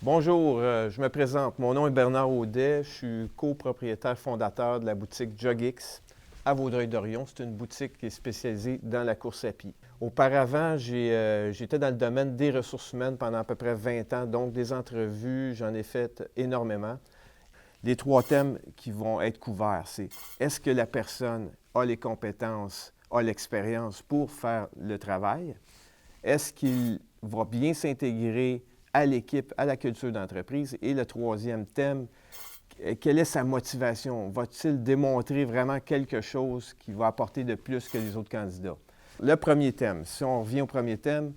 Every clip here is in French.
Bonjour, je me présente. Mon nom est Bernard Audet. Je suis copropriétaire fondateur de la boutique JogX à Vaudreuil-Dorion. C'est une boutique qui est spécialisée dans la course à pied. Auparavant, j'étais dans le domaine des ressources humaines pendant à peu près 20 ans, donc des entrevues, j'en ai fait énormément. Les trois thèmes qui vont être couverts, c'est est-ce que la personne a les compétences, a l'expérience pour faire le travail? Est-ce qu'il va bien s'intégrer à l'équipe, à la culture d'entreprise? Et le troisième thème, quelle est sa motivation? Va-t-il démontrer vraiment quelque chose qui va apporter de plus que les autres candidats? Le premier thème, si on revient au premier thème,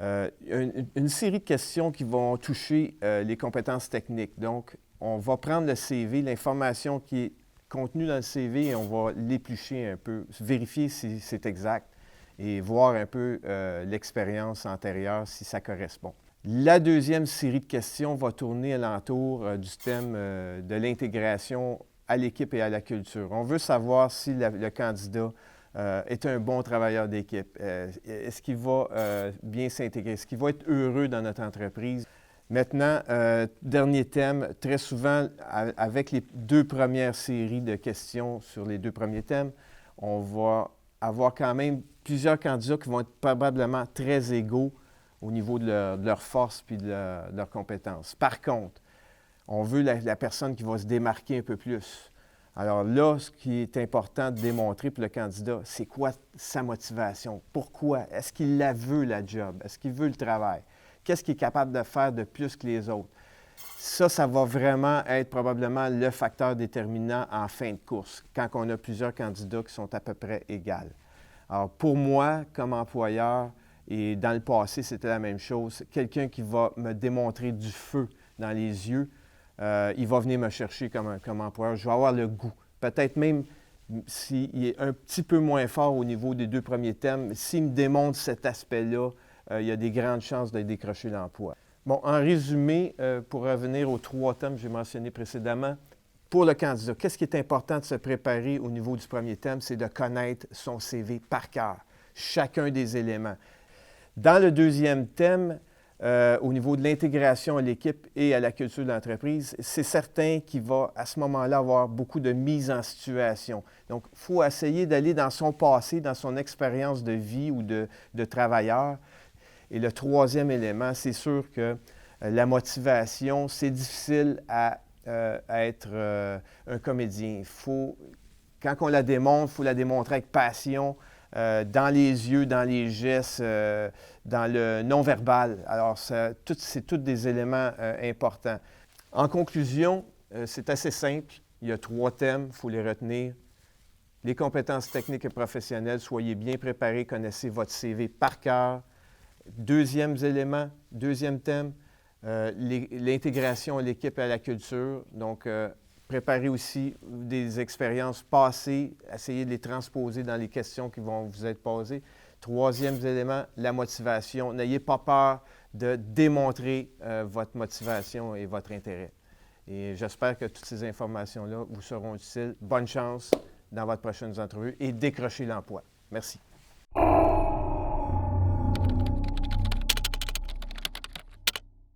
une série de questions qui vont toucher les compétences techniques. Donc, on va prendre le CV, l'information qui est contenue dans le CV et on va l'éplucher un peu, vérifier si c'est exact et voir un peu l'expérience antérieure, si ça correspond. La deuxième série de questions va tourner alentour du thème de l'intégration à l'équipe et à la culture. On veut savoir si le candidat est un bon travailleur d'équipe. Est-ce qu'il va bien s'intégrer? Est-ce qu'il va être heureux dans notre entreprise? Maintenant, dernier thème, très souvent, avec les deux premières séries de questions sur les deux premiers thèmes, on va avoir quand même plusieurs candidats qui vont être probablement très égaux au niveau de leur force puis de leurs compétences. Par contre, on veut la personne qui va se démarquer un peu plus. Alors là, ce qui est important de démontrer pour le candidat, c'est quoi sa motivation? Pourquoi? Est-ce qu'il la veut, la job? Est-ce qu'il veut le travail? Qu'est-ce qu'il est capable de faire de plus que les autres? Ça va vraiment être probablement le facteur déterminant en fin de course, quand on a plusieurs candidats qui sont à peu près égaux. Alors, pour moi, comme employeur, et dans le passé, c'était la même chose, quelqu'un qui va me démontrer du feu dans les yeux, il va venir me chercher comme employeur. Je vais avoir le goût. Peut-être même s'il est un petit peu moins fort au niveau des deux premiers thèmes, s'il me démontre cet aspect-là, il y a des grandes chances de décrocher l'emploi. Bon, en résumé, pour revenir aux trois thèmes que j'ai mentionnés précédemment, pour le candidat, qu'est-ce qui est important de se préparer au niveau du premier thème? C'est de connaître son CV par cœur, chacun des éléments. Dans le deuxième thème, au niveau de l'intégration à l'équipe et à la culture de l'entreprise, c'est certain qu'il va à ce moment-là avoir beaucoup de mise en situation. Donc, il faut essayer d'aller dans son passé, dans son expérience de vie ou de travailleur. Et le troisième élément, c'est sûr que la motivation, c'est difficile à être un comédien. Quand on la démontre, il faut la démontrer avec passion, dans les yeux, dans les gestes, dans le non-verbal. Alors, c'est tous des éléments importants. En conclusion, c'est assez simple. Il y a trois thèmes, il faut les retenir. Les compétences techniques et professionnelles, soyez bien préparés, connaissez votre CV par cœur. Deuxième thème, l'intégration à l'équipe et à la culture. Donc, préparez aussi des expériences passées, essayez de les transposer dans les questions qui vont vous être posées. Troisième élément, la motivation. N'ayez pas peur de démontrer votre motivation et votre intérêt. Et j'espère que toutes ces informations-là vous seront utiles. Bonne chance dans votre prochaine entrevue et décrochez l'emploi. Merci.